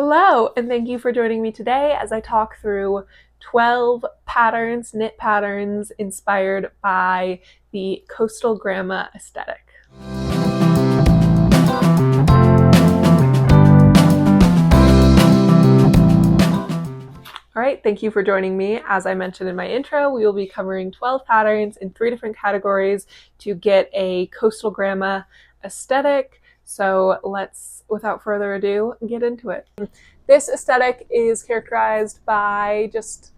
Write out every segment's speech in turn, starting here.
Hello, and thank you for joining me today as I talk through 12 patterns, knit patterns inspired by the coastal grandma aesthetic. All right, thank you for joining me. As I mentioned in my intro, we will be covering 12 patterns in 3 different categories to get a coastal grandma aesthetic. So let's, without further ado, get into it. This aesthetic is characterized by just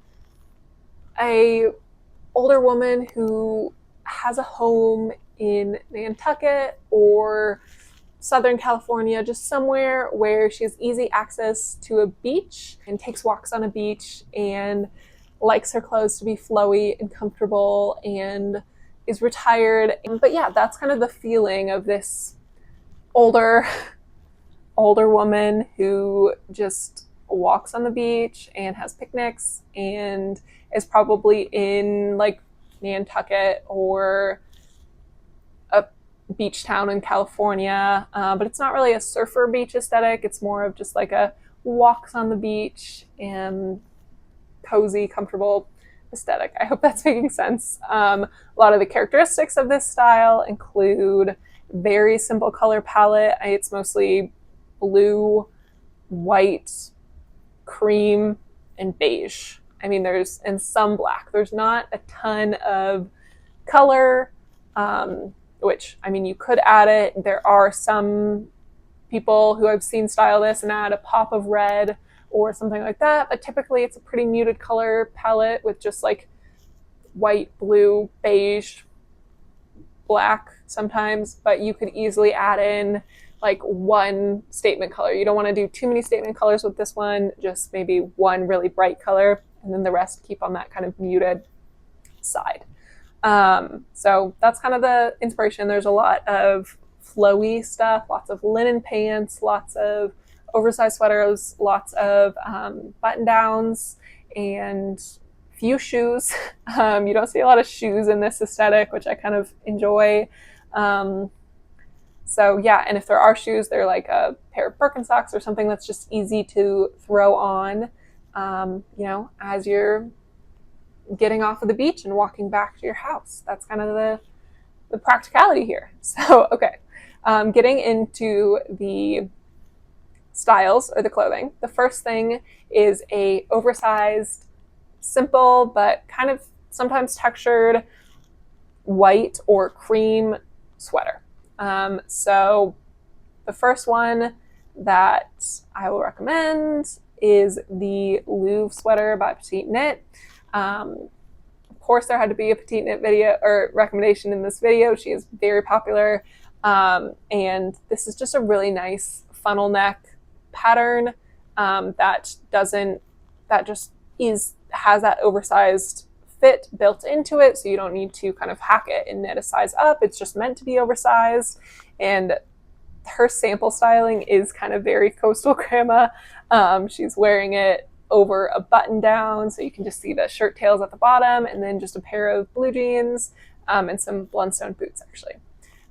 a older woman who has a home in Nantucket or Southern California, just somewhere where she has easy access to a beach and takes walks on a beach and likes her clothes to be flowy and comfortable and is retired. But yeah, that's kind of the feeling of this older woman who just walks on the beach and has picnics and is probably in like Nantucket or a beach town in California, but it's not really a surfer beach aesthetic. It's more of just like a walks on the beach and cozy, comfortable aesthetic. I hope that's making sense. A lot of the characteristics of this style include very simple color palette. It's mostly blue, white, cream, and beige. I mean, and some black. There's not a ton of color, which, I mean, you could add it. There are some people who I've seen style this and add a pop of red or something like that, but typically it's a pretty muted color palette with just like white, blue, beige, black sometimes, but you could easily add in like one statement color. You don't want to do too many statement colors with this one, just maybe one really bright color, and then the rest keep on that kind of muted side. So that's kind of the inspiration. There's a lot of flowy stuff, lots of linen pants, lots of oversized sweaters, lots of button downs, and few shoes. You don't see a lot of shoes in this aesthetic, which I kind of enjoy. So yeah, and if there are shoes, they're like a pair of Birkenstocks or something that's just easy to throw on, as you're getting off of the beach and walking back to your house. That's kind of the practicality here. So, okay, getting into the styles or the clothing. The first thing is a oversized, simple, but kind of sometimes textured white or cream sweater. So the first one that I will recommend is the Louvre sweater by Petite Knit. Of course, there had to be a Petite Knit video or recommendation in this video. She is very popular. And this is just a really nice funnel neck pattern that has that oversized fit built into it, so you don't need to kind of hack it and knit a size up. It's just meant to be oversized, and her sample styling is kind of very coastal grandma. She's wearing it over a button down, so you can just see the shirt tails at the bottom, and then just a pair of blue jeans and some Blundstone boots, actually.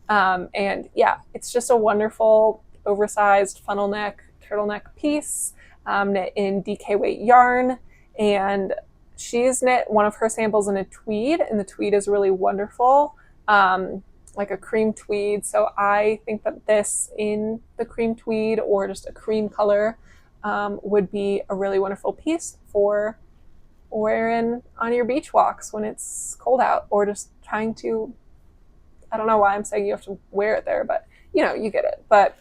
And yeah, it's just a wonderful oversized funnel neck turtleneck piece knit in DK weight yarn, and she's knit one of her samples in a tweed, and the tweed is really wonderful, like a cream tweed. So I think that this in the cream tweed or just a cream color would be a really wonderful piece for wearing on your beach walks when it's cold out, or just trying to, I don't know why I'm saying you have to wear it there, but you get it. But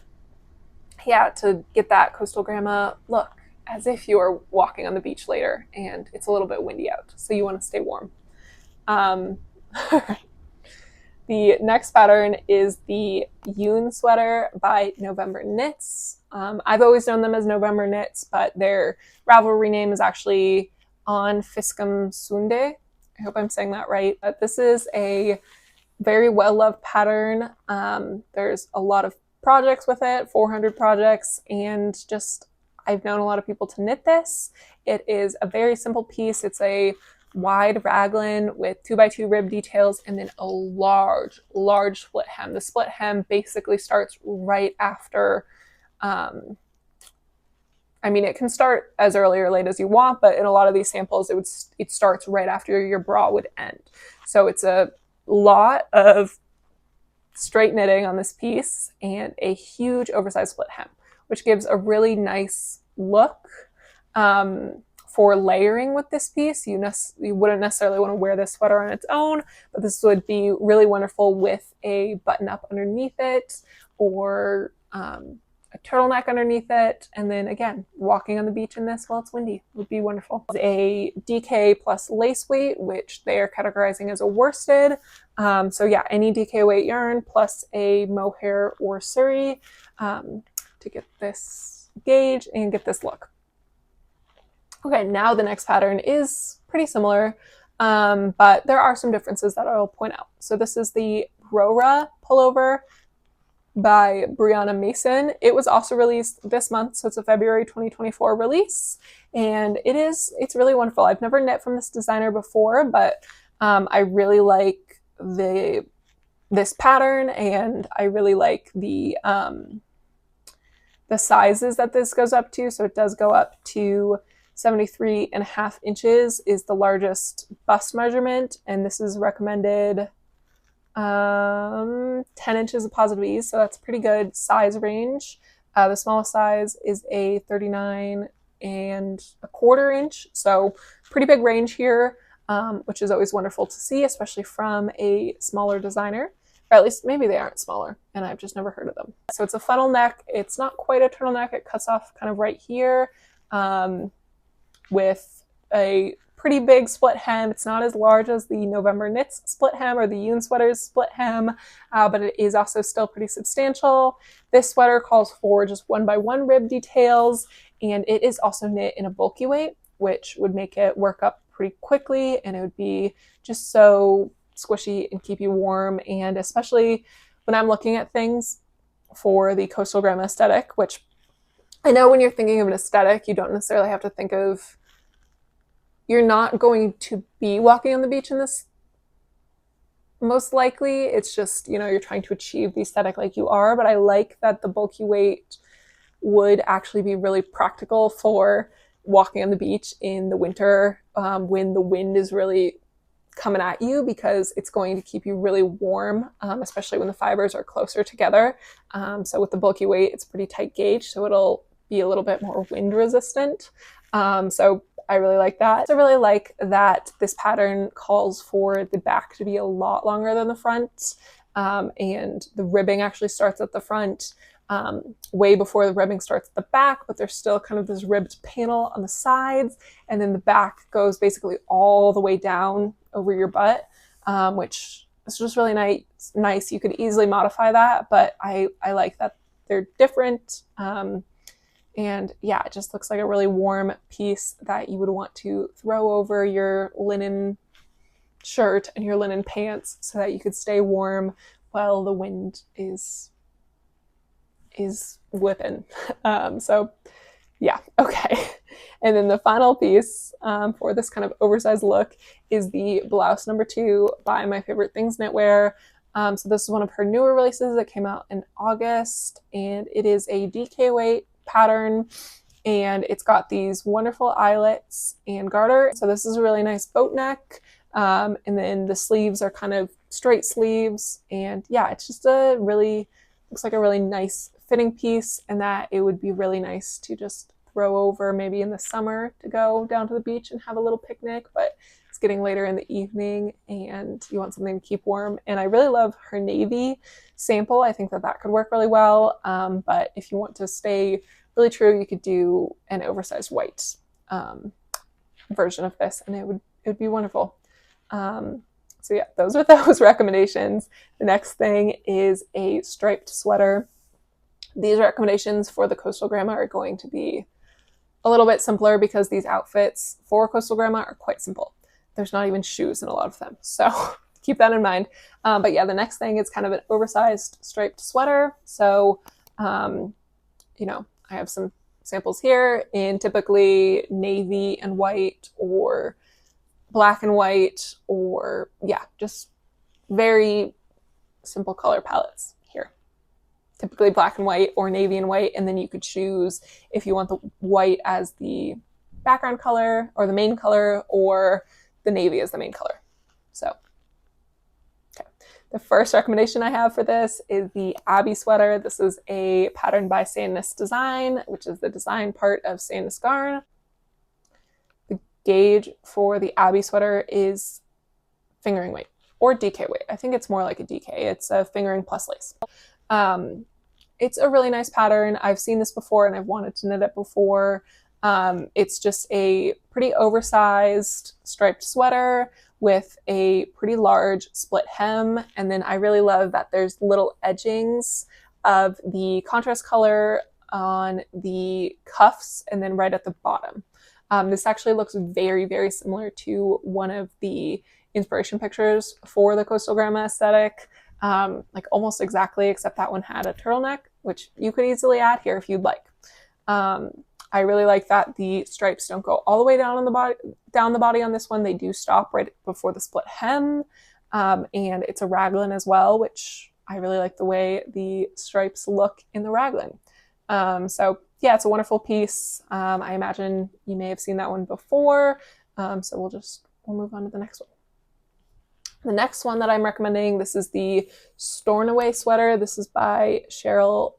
yeah, to get that coastal grandma look, as if you are walking on the beach later and it's a little bit windy out, so you want to stay warm. The next pattern is the Yoon sweater by November Knits. I've always known them as November Knits, but their Ravelry name is actually On Fiskum Sunde. I hope I'm saying that right. But this is a very well-loved pattern. There's a lot of projects with it, 400 projects, and just I've known a lot of people to knit this. It is a very simple piece. It's a wide raglan with 2x2 rib details and then a large split hem. The split hem basically starts right after I mean, it can start as early or late as you want, but in a lot of these samples, it starts right after your bra would end. So it's a lot of straight knitting on this piece and a huge oversized split hem, which gives a really nice look for layering with this piece. You wouldn't necessarily want to wear this sweater on its own, but this would be really wonderful with a button up underneath it, or a turtleneck underneath it, and then again, walking on the beach in this while it's windy would be wonderful. A DK plus lace weight, which they are categorizing as a worsted. So yeah, any DK weight yarn plus a mohair or surrey to get this gauge and get this look. Okay, now the next pattern is pretty similar, but there are some differences that I'll point out. So this is the Rora pullover by Brianna Mason. It was also released this month, so it's a February 2024 release, and it's really wonderful. I've never knit from this designer before, but I really like this pattern, and I really like the sizes that this goes up to. So it does go up to 73.5 inches is the largest bust measurement, and this is recommended 10 inches of positive ease, so that's a pretty good size range. The smallest size is a 39.25 inch, so pretty big range here, which is always wonderful to see, especially from a smaller designer, or at least maybe they aren't smaller and I've just never heard of them. So it's a funnel neck. It's not quite a turtleneck. It cuts off kind of right here with a pretty big split hem. It's not as large as the November Knits split hem or the Yoon Sweaters split hem, but it is also still pretty substantial. This sweater calls for just 1x1 rib details, and it is also knit in a bulky weight, which would make it work up pretty quickly, and it would be just so squishy and keep you warm. And especially when I'm looking at things for the coastal grandma aesthetic, which I know when you're thinking of an aesthetic, you don't necessarily have to think of, you're not going to be walking on the beach in this, most likely. It's just, you're trying to achieve the aesthetic like you are, but I like that the bulky weight would actually be really practical for walking on the beach in the winter when the wind is really coming at you, because it's going to keep you really warm, especially when the fibers are closer together. So with the bulky weight, it's pretty tight gauge, so it'll be a little bit more wind resistant. So I really like that. I really like that this pattern calls for the back to be a lot longer than the front, and the ribbing actually starts at the front way before the ribbing starts at the back, but there's still kind of this ribbed panel on the sides, and then the back goes basically all the way down over your butt, which is just really nice. You could easily modify that, but I like that they're different. And yeah, it just looks like a really warm piece that you would want to throw over your linen shirt and your linen pants so that you could stay warm while the wind is whipping. So yeah, okay. And then the final piece for this kind of oversized look is the Blouse #2 by My Favorite Things Knitwear. So this is one of her newer releases that came out in August, and it is a DK weight pattern, and it's got these wonderful eyelets and garter. So this is a really nice boat neck, and then the sleeves are kind of straight sleeves, and yeah, it's just looks like a really nice fitting piece, and that it would be really nice to just throw over maybe in the summer to go down to the beach and have a little picnic, but it's getting later in the evening and you want something to keep warm. And I really love her navy sample. I think that could work really well, but if you want to stay really true, you could do an oversized white version of this, and it would be wonderful. So yeah, those are those recommendations. The next thing is a striped sweater. These recommendations for the Coastal Grandma are going to be a little bit simpler because these outfits for Coastal Grandma are quite simple. There's not even shoes in a lot of them, so keep that in mind. But yeah, the next thing is kind of an oversized striped sweater. So, I have some samples here in typically navy and white, or black and white, or yeah, just very simple color palettes here. typically black and white or navy and white, and then you could choose if you want the white as the background color or the main color, or the navy as the main color. So the first recommendation I have for this is the Abbey sweater. This is a pattern by Sandnes Design, which is the design part of Sandnes Garn. The gauge for the Abbey sweater is fingering weight or DK weight. I think it's more like a DK. It's a fingering plus lace. It's a really nice pattern. I've seen this before and I've wanted to knit it before. It's just a pretty oversized striped sweater with a pretty large split hem. And then I really love that there's little edgings of the contrast color on the cuffs and then right at the bottom. This actually looks very, very similar to one of the inspiration pictures for the Coastal Grandma aesthetic. Like almost exactly, except that one had a turtleneck, which you could easily add here if you'd like. I really like that the stripes don't go all the way down the body on this one. They do stop right before the split hem, and it's a raglan as well, which I really like the way the stripes look in the raglan. So yeah, it's a wonderful piece. I imagine you may have seen that one before, so we'll move on to the next one. The next one that I'm recommending, this is the Tornway sweater. This is by Cheryl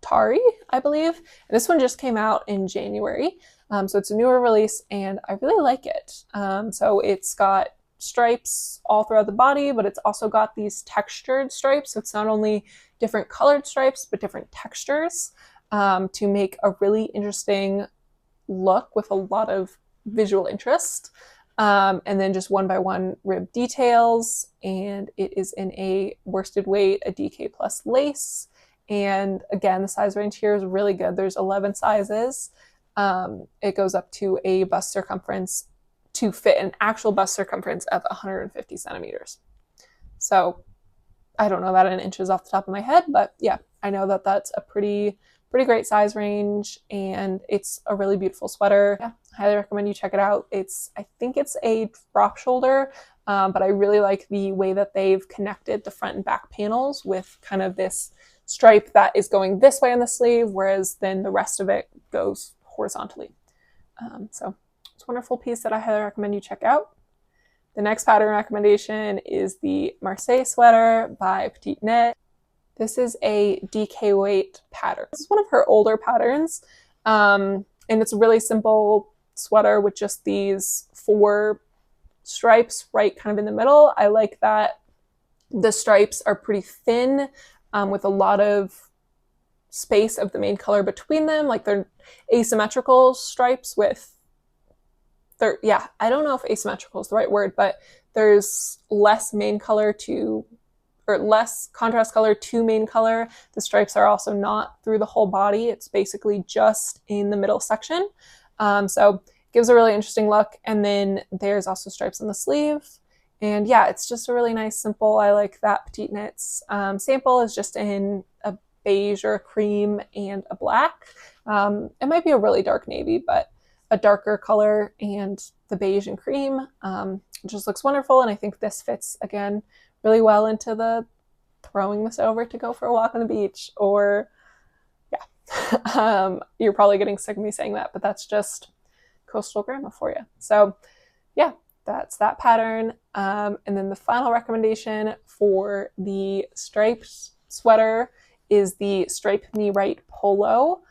Tari, I believe. And this one just came out in January. So it's a newer release and I really like it. So it's got stripes all throughout the body, but it's also got these textured stripes. So it's not only different colored stripes, but different textures to make a really interesting look with a lot of visual interest. And then just one by one rib details. And it is in a worsted weight, a DK plus lace. And again, the size range here is really good. There's 11 sizes. It goes up to a bust circumference to fit an actual bust circumference of 150 centimeters. So I don't know that in inches off the top of my head, but yeah, I know that that's a pretty great size range and it's a really beautiful sweater. Yeah, I highly recommend you check it out. I think it's a drop shoulder, but I really like the way that they've connected the front and back panels with kind of this stripe that is going this way on the sleeve, whereas then the rest of it goes horizontally. So it's a wonderful piece that I highly recommend you check out. The next pattern recommendation is the Marseilles sweater by Petite Knit. This is a DK weight pattern. This is one of her older patterns, and it's a really simple sweater with just these 4 stripes right kind of in the middle. I like that the stripes are pretty thin, with a lot of space of the main color between them. Like they're asymmetrical stripes with, I don't know if asymmetrical is the right word, but there's less main color or less contrast color to main color. The stripes are also not through the whole body. It's basically just in the middle section. So it gives a really interesting look. And then there's also stripes on the sleeve. And yeah, it's just a really nice, simple, I like that Petite Knit's sample is just in a beige or a cream and a black. It might be a really dark navy, but a darker color and the beige and cream just looks wonderful. And I think this fits, again, really well into the throwing this over to go for a walk on the beach, or yeah, you're probably getting sick of me saying that, but that's just Coastal Grandma for you. So yeah, that's that pattern. And then the final recommendation for the striped sweater is the Stripe Me Right Polo.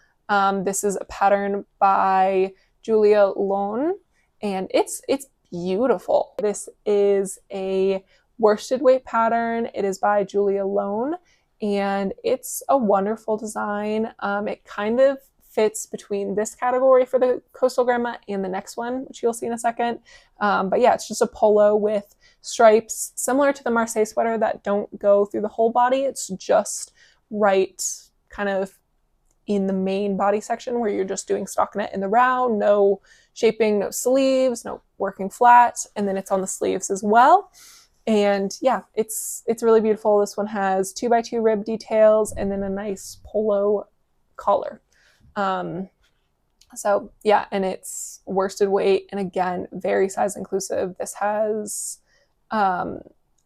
This is a pattern by Julia Lone, and it's beautiful. This is a worsted weight pattern. It is by Julia Lone, and it's a wonderful design. It kind of fits between this category for the Coastal Grandma and the next one, which you'll see in a second. But yeah, it's just a polo with stripes similar to the Marseilles sweater that don't go through the whole body. It's just right kind of in the main body section where you're just doing stockinette in the round, no shaping, no sleeves, no working flat, and then it's on the sleeves as well. And yeah, it's really beautiful. This one has 2x2 rib details and then a nice polo collar. So yeah, and it's worsted weight, and again, very size inclusive. This has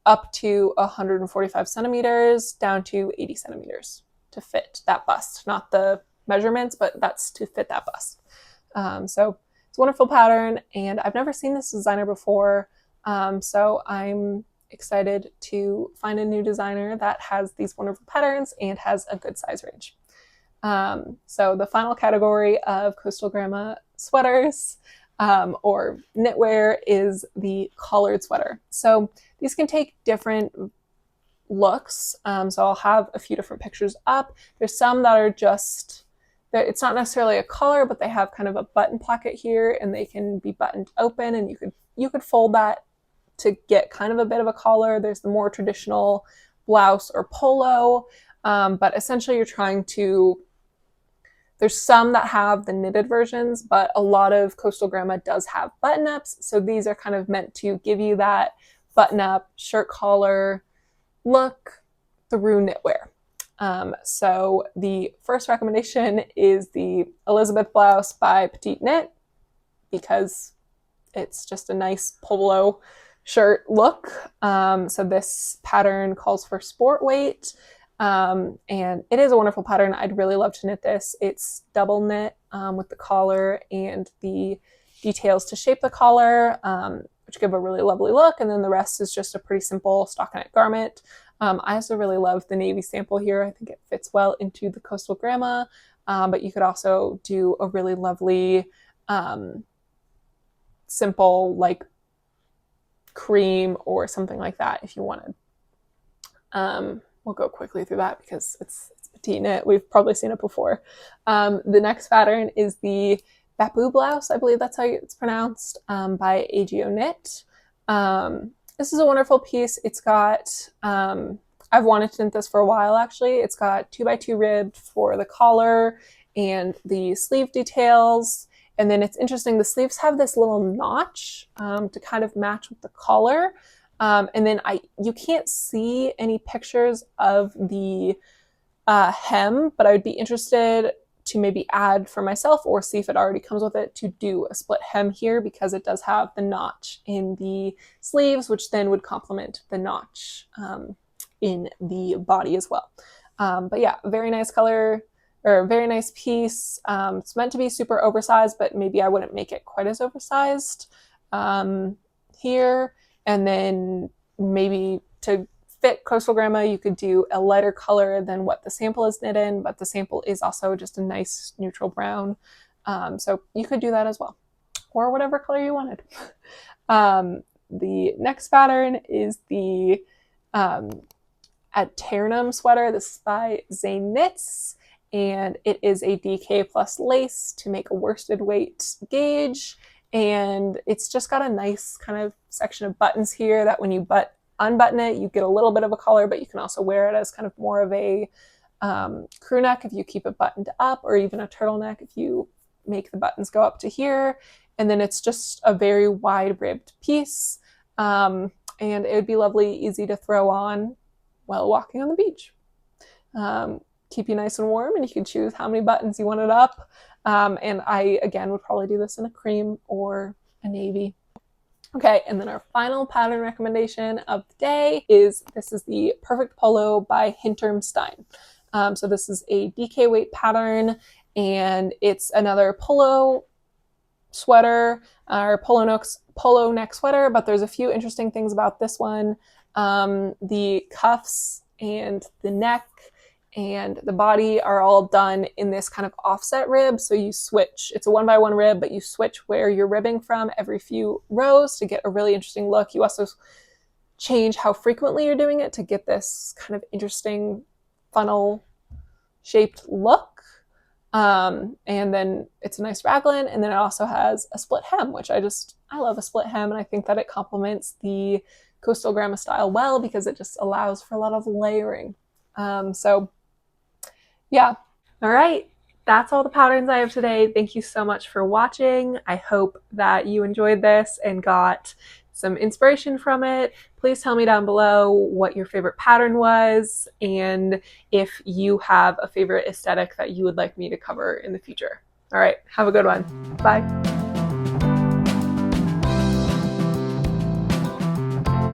up to 145 centimeters down to 80 centimeters to fit that bust. Not the measurements, but that's to fit that bust. So it's a wonderful pattern, and I've never seen this designer before. So I'm excited to find a new designer that has these wonderful patterns and has a good size range. So the final category of Coastal Grandma sweaters or knitwear is the collared sweater. So these can take different looks. So I'll have a few different pictures up. There's some that are just, it's not necessarily a collar, but they have kind of a button pocket here, and they can be buttoned open, and you could fold that to get kind of a bit of a collar. There's the more traditional blouse or polo, but essentially you're trying to, there's some that have the knitted versions, but a lot of Coastal Grandma does have button-ups. So these are kind of meant to give you that button-up shirt collar look through knitwear. So the first recommendation is the Elizabeth blouse by Petite Knit, because it's just a nice polo shirt look. So this pattern calls for sport weight. And it is a wonderful pattern. I'd really love to knit this. It's double knit with the collar and the details to shape the collar, which give a really lovely look. And then the rest is just a pretty simple stockinette garment. I also really love the navy sample here. I think it fits well into the Coastal Grandma, but you could also do a really lovely simple like cream or something like that if you wanted. We'll go quickly through that because it's Petite Knit. We've probably seen it before. The next pattern is the Bapou blouse, I believe that's how it's pronounced, by AGO Knit. This is a wonderful piece. It's got, I've wanted to knit this for a while actually. It's got 2x2 ribbed for the collar and the sleeve details. And then it's interesting, the sleeves have this little notch to kind of match with the collar. And then you can't see any pictures of the hem, but I would be interested to maybe add for myself, or see if it already comes with it, to do a split hem here, because it does have the notch in the sleeves, which then would complement the notch in the body as well. But yeah, very nice color, or very nice piece. It's meant to be super oversized, but maybe I wouldn't make it quite as oversized here. And then maybe to fit Coastal Grandma, you could do a lighter color than what the sample is knit in, but the sample is also just a nice neutral brown. So you could do that as well, or whatever color you wanted. The next pattern is the Atum Sweater. This is by Zane Knits, and it is a DK plus lace to make a worsted weight gauge. And it's just got a nice kind of section of buttons here that when you unbutton it, you get a little bit of a collar, but you can also wear it as kind of more of a crew neck if you keep it buttoned up, or even a turtleneck if you make the buttons go up to here. And then it's just a very wide ribbed piece. And it would be lovely, easy to throw on while walking on the beach. Keep you nice and warm, and you can choose how many buttons you want it up. And I, again, would probably do this in a cream or a navy. Okay, and then our final pattern recommendation of the day is, this is the Perfect Polo by Hinterstein. So this is a DK weight pattern, and it's another polo sweater, or polo neck sweater, but there's a few interesting things about this one. The cuffs and the neck and the body are all done in this kind of offset rib. So you switch, it's a 1x1 rib, but you switch where you're ribbing from every few rows to get a really interesting look. You also change how frequently you're doing it to get this kind of interesting funnel shaped look. And then it's a nice raglan, and then it also has a split hem, which I love a split hem, and I think that it complements the Coastal Grandma style well, because it just allows for a lot of layering. So yeah. All right. That's all the patterns I have today. Thank you so much for watching. I hope that you enjoyed this and got some inspiration from it. Please tell me down below what your favorite pattern was, and if you have a favorite aesthetic that you would like me to cover in the future. All right. Have a good one. Bye.